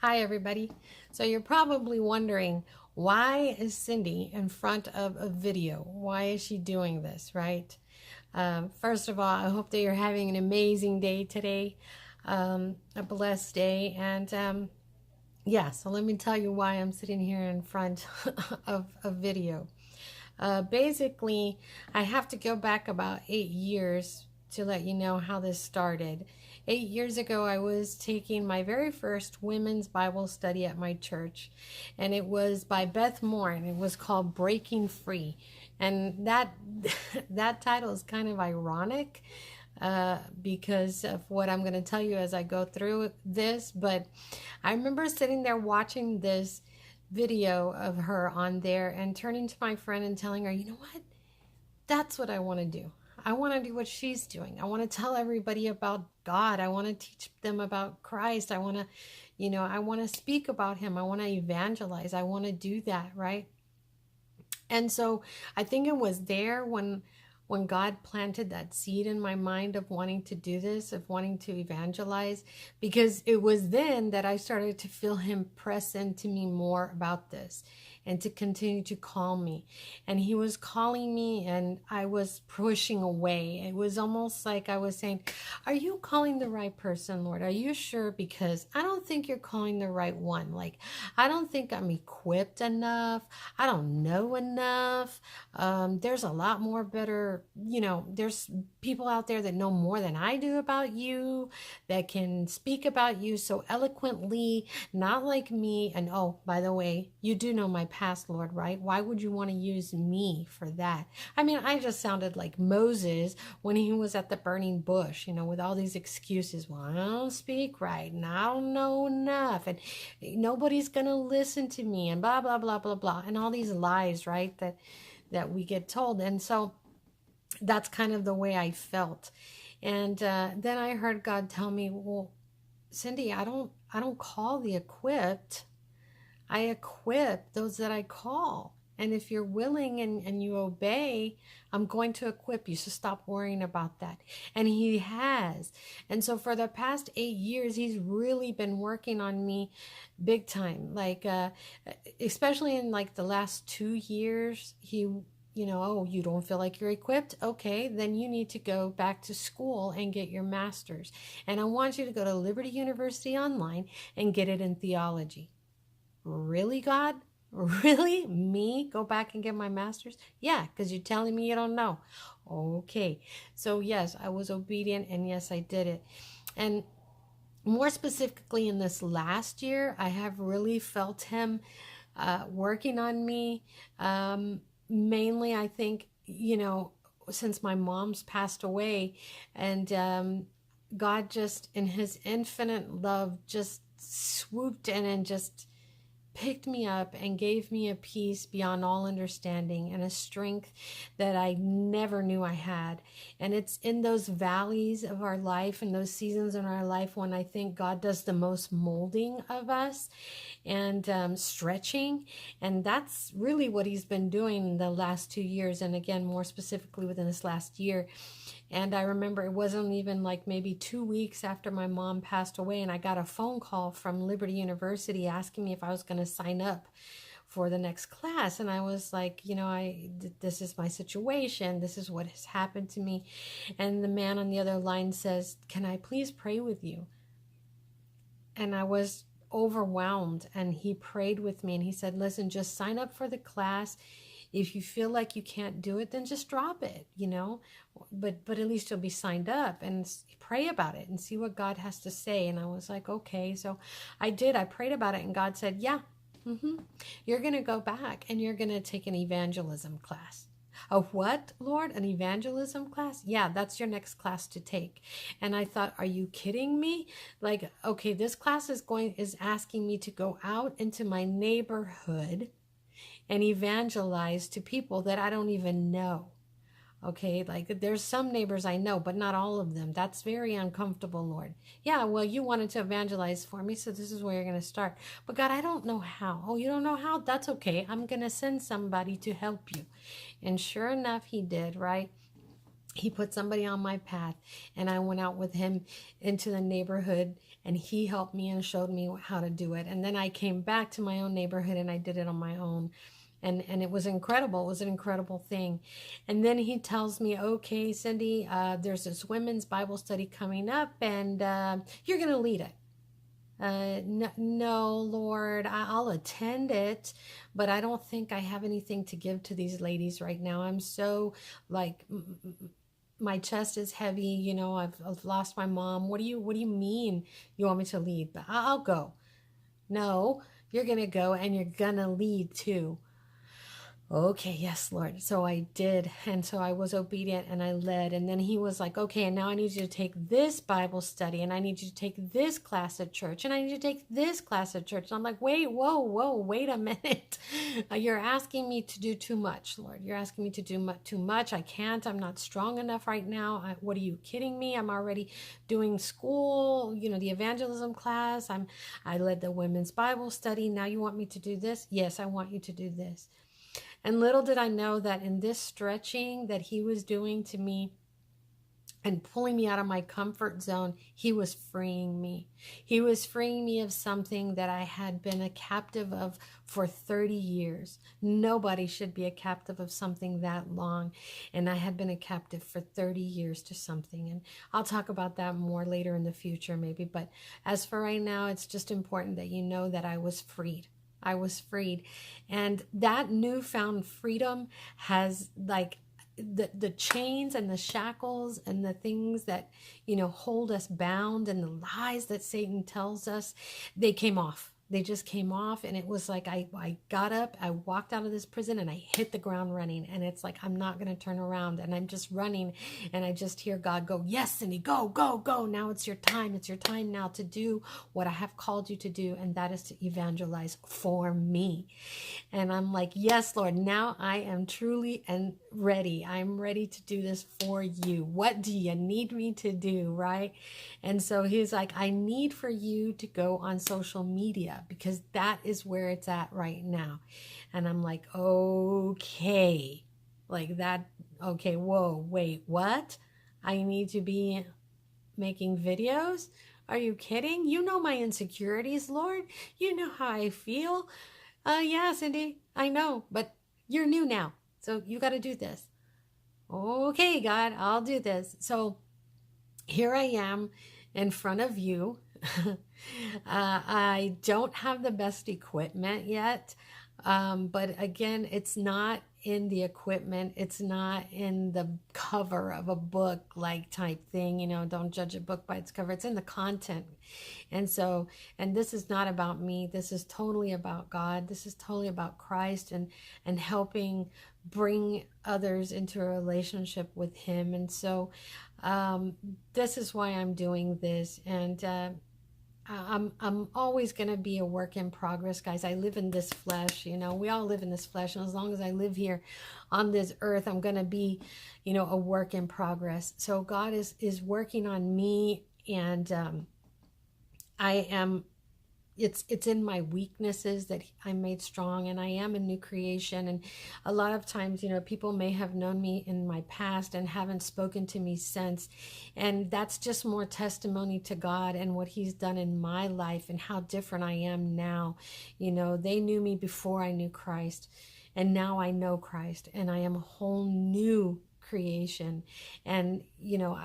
Hi, everybody. So you're probably wondering, why is Cindy in front of a video? Why is she doing this, right? First of all, I hope that you're having an amazing day today, a blessed day. And yeah, so let me tell you why I'm sitting here in front of a video. Basically, I have to go back about 8 years to let you know how this started. 8 years ago, I was taking my very first women's Bible study at my church, and it was by Beth Moore, and it was called Breaking Free. And that that title is kind of ironic because of what I'm going to tell you as I go through this. But I remember sitting there watching this video of her on there and turning to my friend and telling her, you know what? That's what I want to do. I want to do what she's doing. I want to tell everybody about God. I want to teach them about Christ. I want to, I want to speak about him. I want to evangelize. I want to do that, right? And so I think it was there when God planted that seed in my mind of wanting to do this, of wanting to evangelize, because it was then that I started to feel him press into me more about this and to continue to call me. And he was calling me and I was pushing away. It was almost like I was saying, are you calling the right person, Lord? Are you sure? Because I don't think you're calling the right one. Like, I don't think I'm equipped enough. I don't know enough. There's a lot more better, there's people out there that know more than I do about you, that can speak about you so eloquently, not like me. And oh, by the way, you do know my past, Lord, right? Why would you want to use me for that? I mean, I just sounded like Moses when he was at the burning bush, with all these excuses. Well, I don't speak right and I don't know enough and nobody's going to listen to me and blah, blah, blah, blah, blah. And all these lies, right? That we get told. And so that's kind of the way I felt. And then I heard God tell me, well, Cindy, I don't call the equipped. I equip those that I call. And if you're willing and you obey, I'm going to equip you. So stop worrying about that. And he has. And so for the past 8 years, he's really been working on me big time. Like, especially in like the last 2 years, oh, you don't feel like you're equipped? Okay, then you need to go back to school and get your master's. And I want you to go to Liberty University online and get it in theology. Really, God? Really? Me? Go back and get my master's? Yeah, because you're telling me you don't know. Okay. So yes, I was obedient and yes, I did it. And more specifically in this last year, I have really felt him working on me. Mainly, I think, since my mom's passed away and God just in his infinite love just swooped in and just picked me up and gave me a peace beyond all understanding and a strength that I never knew I had. And it's in those valleys of our life and those seasons in our life when I think God does the most molding of us and stretching. And that's really what he's been doing the last 2 years. And again, more specifically within this last year. And I remember it wasn't even like maybe 2 weeks after my mom passed away, and I got a phone call from Liberty University asking me if I was going to sign up for the next class. And I was like, this is my situation. This is what has happened to me. And the man on the other line says, can I please pray with you? And I was overwhelmed, and he prayed with me and he said, listen, just sign up for the class. If you feel like you can't do it, then just drop it, but at least you'll be signed up and pray about it and see what God has to say. And I was like, okay. So I did. I prayed about it and God said, yeah, you're going to go back and you're going to take an evangelism class. A what, Lord? An evangelism class? Yeah, that's your next class to take. And I thought, are you kidding me? Like, okay, this class is asking me to go out into my neighborhood and evangelize to people that I don't even know. Okay, like there's some neighbors I know, but not all of them. That's very uncomfortable, Lord. Yeah, well, you wanted to evangelize for me, so this is where you're going to start. But God, I don't know how. Oh, you don't know how? That's okay. I'm going to send somebody to help you. And sure enough, he did, right? He put somebody on my path, and I went out with him into the neighborhood and he helped me and showed me how to do it. And then I came back to my own neighborhood and I did it on my own. And it was incredible. It was an incredible thing. And then he tells me, okay, Cindy, there's this women's Bible study coming up, and you're going to lead it. No, Lord, I'll attend it, but I don't think I have anything to give to these ladies right now. I'm so like, my chest is heavy. You know, I've lost my mom. What do you mean you want me to lead? But I'll go. No, you're going to go and you're going to lead too. Okay, yes, Lord. So I did. And so I was obedient and I led. And then he was like, okay, and now I need you to take this Bible study, and I need you to take this class at church, and I need you to take this class at church. And I'm like, wait, whoa, wait a minute. You're asking me to do too much, Lord. You're asking me to do too much. I can't. I'm not strong enough right now. What are you kidding me? I'm already doing school, you know, the evangelism class. I led the women's Bible study. Now you want me to do this? Yes, I want you to do this. And little did I know that in this stretching that he was doing to me and pulling me out of my comfort zone, he was freeing me. He was freeing me of something that I had been a captive of for 30 years. Nobody should be a captive of something that long. And I had been a captive for 30 years to something. And I'll talk about that more later in the future maybe. But as for right now, it's just important that you know that I was freed. I was freed. And that newfound freedom has, like, the chains and the shackles and the things that, you know, hold us bound and the lies that Satan tells us, they came off. They just came off. And it was like I got up, I walked out of this prison, and I hit the ground running. And it's like, I'm not going to turn around. And I'm just running. And I just hear God go, yes, Cindy, go, go, go. Now it's your time. It's your time now to do what I have called you to do. And that is to evangelize for me. And I'm like, yes, Lord, now I am truly and ready. I'm ready to do this for you. What do you need me to do? Right? And so he's like, I need for you to go on social media, because that is where it's at right now. And I'm like, okay, like that. Okay. Whoa, wait, what? I need to be making videos? Are you kidding? You know my insecurities, Lord. You know how I feel. Yeah, Cindy, I know, but you're new now. So you got to do this. Okay, God, I'll do this. So here I am in front of you. I don't have the best equipment yet. But again, it's not in the equipment. It's not in the cover of a book like type thing, you know, don't judge a book by its cover. It's in the content. And so, and this is not about me. This is totally about God. This is totally about Christ and helping bring others into a relationship with him. And so, this is why I'm doing this. And, I'm always going to be a work in progress, guys. I live in this flesh, you know, we all live in this flesh. And as long as I live here on this earth, I'm going to be, you know, a work in progress. So God is working on me, and it's in my weaknesses that I'm made strong, and I am a new creation. And a lot of times, you know, people may have known me in my past and haven't spoken to me since. And that's just more testimony to God and what he's done in my life and how different I am now. You know, they knew me before I knew Christ, and now I know Christ, and I am a whole new creation. And, you know,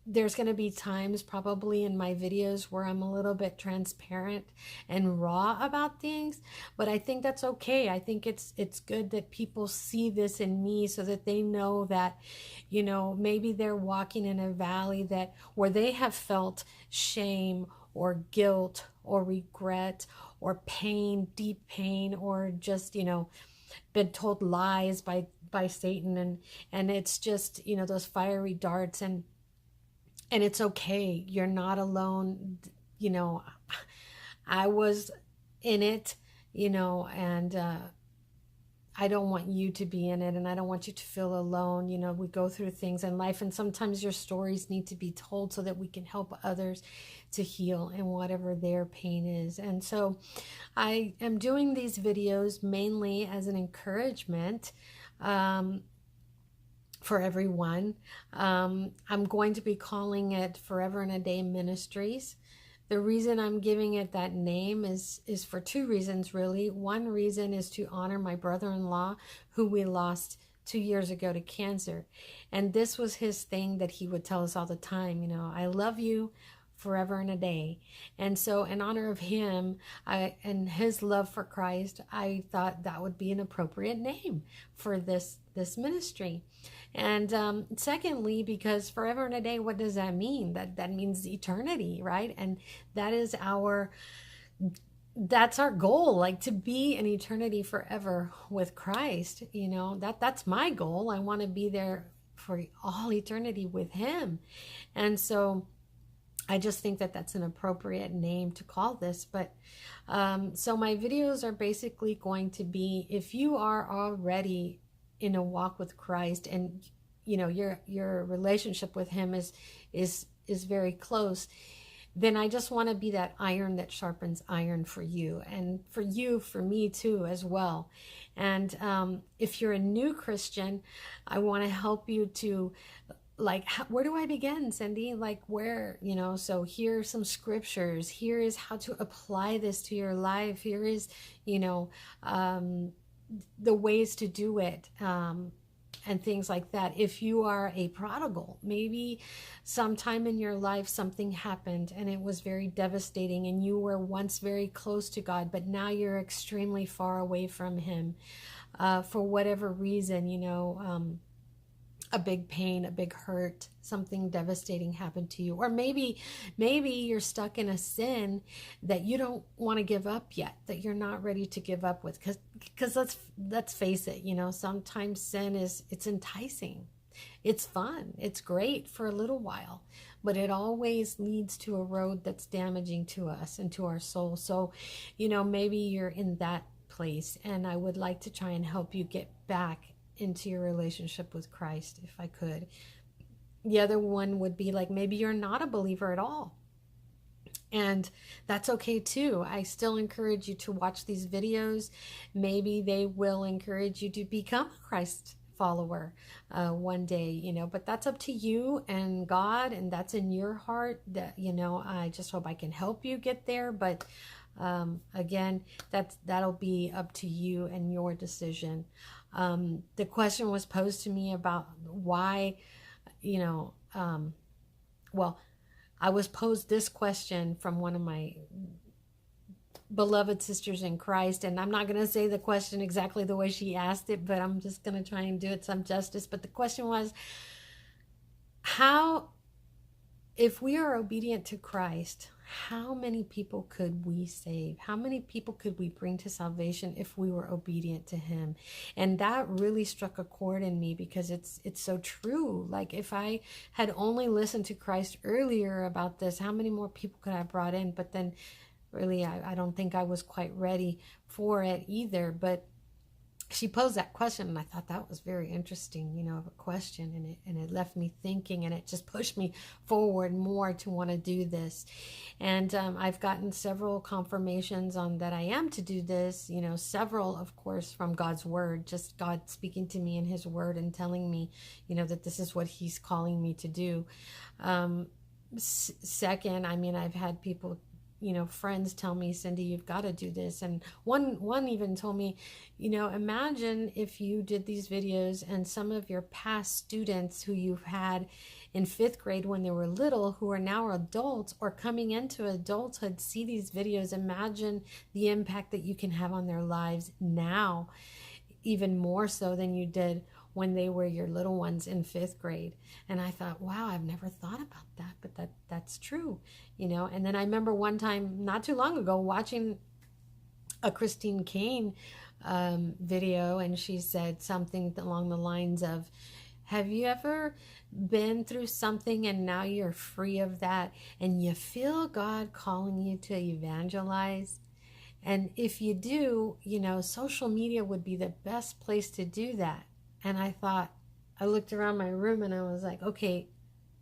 there's going to be times probably in my videos where I'm a little bit transparent and raw about things, but I think that's okay. I think it's good that people see this in me so that they know that, you know, maybe they're walking in a valley where they have felt shame or guilt or regret or pain, deep pain, or just, you know, been told lies by Satan, and it's just, you know, those fiery darts, and it's okay. You're not alone. You know, I was in it, you know, and I don't want you to be in it, and I don't want you to feel alone. You know, we go through things in life, and sometimes your stories need to be told so that we can help others to heal in whatever their pain is. And so I am doing these videos mainly as an encouragement for everyone. I'm going to be calling it Forever and a Day Ministries. The reason I'm giving it that name is for two reasons, really. One reason is to honor my brother-in-law, who we lost 2 years ago to cancer. And this was his thing that he would tell us all the time, I love you forever and a day. And so in honor of him and his love for Christ, I thought that would be an appropriate name for this ministry. And secondly, because forever and a day, what does that mean? That means eternity, right? And that's our goal, like to be in eternity forever with Christ. That's my goal. I want to be there for all eternity with him. And so I just think that that's an appropriate name to call this. But so my videos are basically going to be, if you are already in a walk with Christ and your relationship with him is very close, then I just want to be that iron that sharpens iron for you, and for me too as well. And if you're a new Christian, I want to help you to, like, where do I begin, Cindy? Like, where, so here are some scriptures. Here is how to apply this to your life. Here is, the ways to do it, and things like that. If you are a prodigal, maybe sometime in your life something happened and it was very devastating, and you were once very close to God, but now you're extremely far away from him for whatever reason, a big pain, a big hurt, something devastating happened to you. Or maybe you're stuck in a sin that you don't want to give up yet, that you're not ready to give up with. Because let's face it, sometimes sin it's enticing. It's fun. It's great for a little while, but it always leads to a road that's damaging to us and to our soul. So, maybe you're in that place, and I would like to try and help you get back into your relationship with Christ, if I could. The other one would be like, maybe you're not a believer at all, and that's okay too. I still encourage you to watch these videos. Maybe they will encourage you to become a Christ follower one day, but that's up to you and God, and that's in your heart. That I just hope I can help you get there, but again, that'll be up to you and your decision. The question was posed to me about why, well, I was posed this question from one of my beloved sisters in Christ, and I'm not going to say the question exactly the way she asked it, but I'm just going to try and do it some justice. But the question was, if we are obedient to Christ, how many people could we save? How many people could we bring to salvation if we were obedient to him? And that really struck a chord in me, because it's so true. Like, if I had only listened to Christ earlier about this, how many more people could I have brought in? But then really, I don't think I was quite ready for it either. But she posed that question, and I thought that was very interesting, of a question, and it left me thinking, and it just pushed me forward more to want to do this. And I've gotten several confirmations on that I am to do this, several, of course, from God's word, just God speaking to me in his word and telling me, that this is what he's calling me to do. Second, I've had people, friends tell me, Cindy, you've got to do this. And one even told me, imagine if you did these videos and some of your past students who you've had in 5th grade when they were little, who are now adults or coming into adulthood, see these videos. Imagine the impact that you can have on their lives now, even more so than you did when they were your little ones in 5th grade. And I thought, wow, I've never thought about that, but that's true, And then I remember one time, not too long ago, watching a Christine Kane video, and she said something along the lines of, have you ever been through something and now you're free of that, and you feel God calling you to evangelize? And if you do, social media would be the best place to do that. And I thought, I looked around my room and I was like, okay,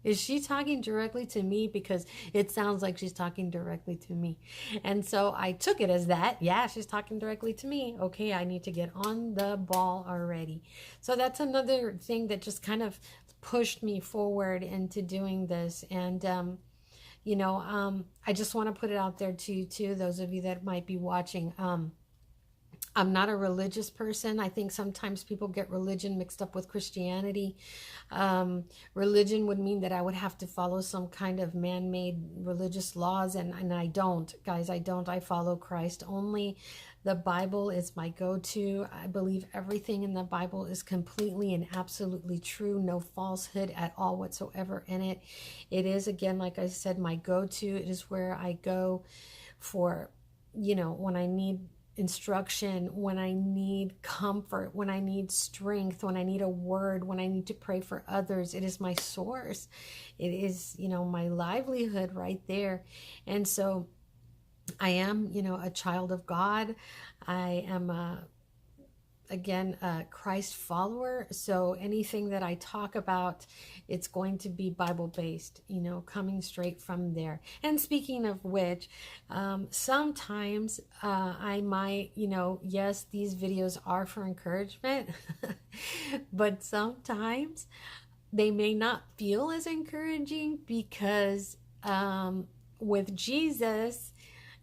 Is she talking directly to me? Because it sounds like she's talking directly to me. And so I took it as that. Yeah, she's talking directly to me. Okay, I need to get on the ball already. So that's another thing that just kind of pushed me forward into doing this. And, I just want to put it out there to those of you that might be watching. I'm not a religious person. I think sometimes people get religion mixed up with Christianity. Religion would mean that I would have to follow some kind of man-made religious laws, and I don't, guys. I don't. I follow Christ only. The Bible is my go-to. I believe everything in the Bible is completely and absolutely true. No falsehood at all whatsoever in it. It is, again, like I said, my go-to. It is where I go for, when I need instruction, when I need comfort, when I need strength, when I need a word, when I need to pray for others. It is my source. It is, my livelihood right there. And so I am, a child of God. I am again, a Christ follower. So anything that I talk about, it's going to be Bible-based, coming straight from there. And speaking of which, sometimes I might, yes, these videos are for encouragement, but sometimes they may not feel as encouraging because with Jesus,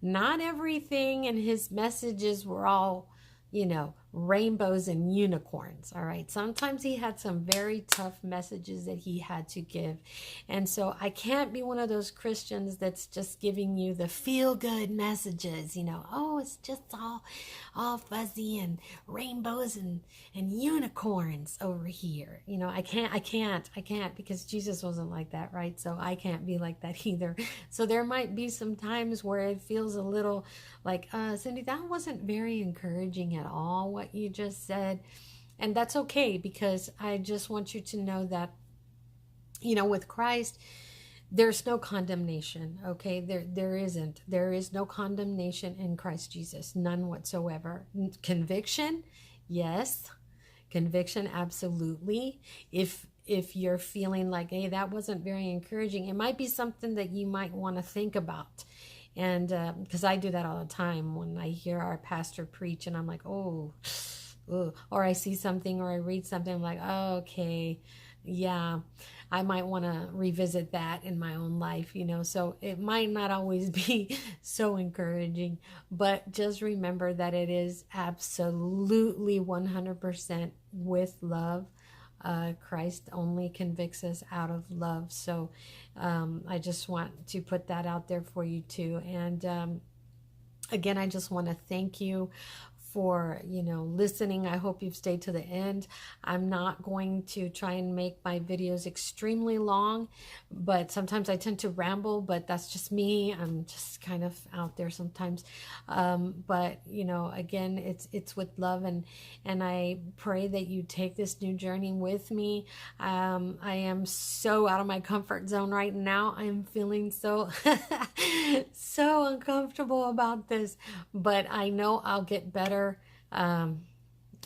not everything in his messages were all, rainbows and unicorns. All right. Sometimes he had some very tough messages that he had to give. And so I can't be one of those Christians that's just giving you the feel good messages, oh, it's just all fuzzy and rainbows and unicorns over here. I can't because Jesus wasn't like that. Right. So I can't be like that either. So there might be some times where it feels a little like, Cindy, that wasn't very encouraging at all, what you just said. And that's okay, because I just want you to know that, with Christ, there's no condemnation. Okay. There isn't. There is no condemnation in Christ Jesus. None whatsoever. Conviction. Yes. Conviction. Absolutely. If you're feeling like, hey, that wasn't very encouraging, it might be something that you might want to think about. And because I do that all the time when I hear our pastor preach and I'm like, oh, ugh. Or I see something or I read something, I'm like, oh, okay, yeah, I might want to revisit that in my own life, so it might not always be so encouraging, but just remember that it is absolutely 100% with love. Christ only convicts us out of love. So I just want to put that out there for you too. And again, I just want to thank you for listening. I hope you've stayed to the end. I'm not going to try and make my videos extremely long, but sometimes I tend to ramble, but that's just me. I'm just kind of out there sometimes. But again, it's with love, and I pray that you take this new journey with me. I am so out of my comfort zone right now. I'm feeling so so uncomfortable about this, but I know I'll get better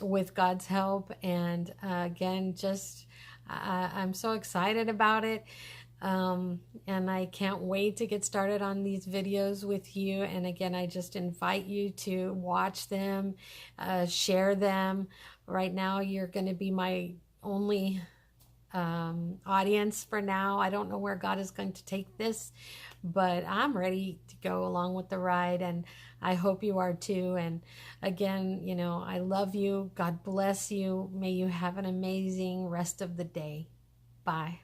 with God's help. And again, just I'm so excited about it. And I can't wait to get started on these videos with you. And again, I just invite you to watch them, share them. Right now, you're going to be my only audience for now. I don't know where God is going to take this, but I'm ready to go along with the ride, and I hope you are too. And again, I love you. God bless you. May you have an amazing rest of the day. Bye.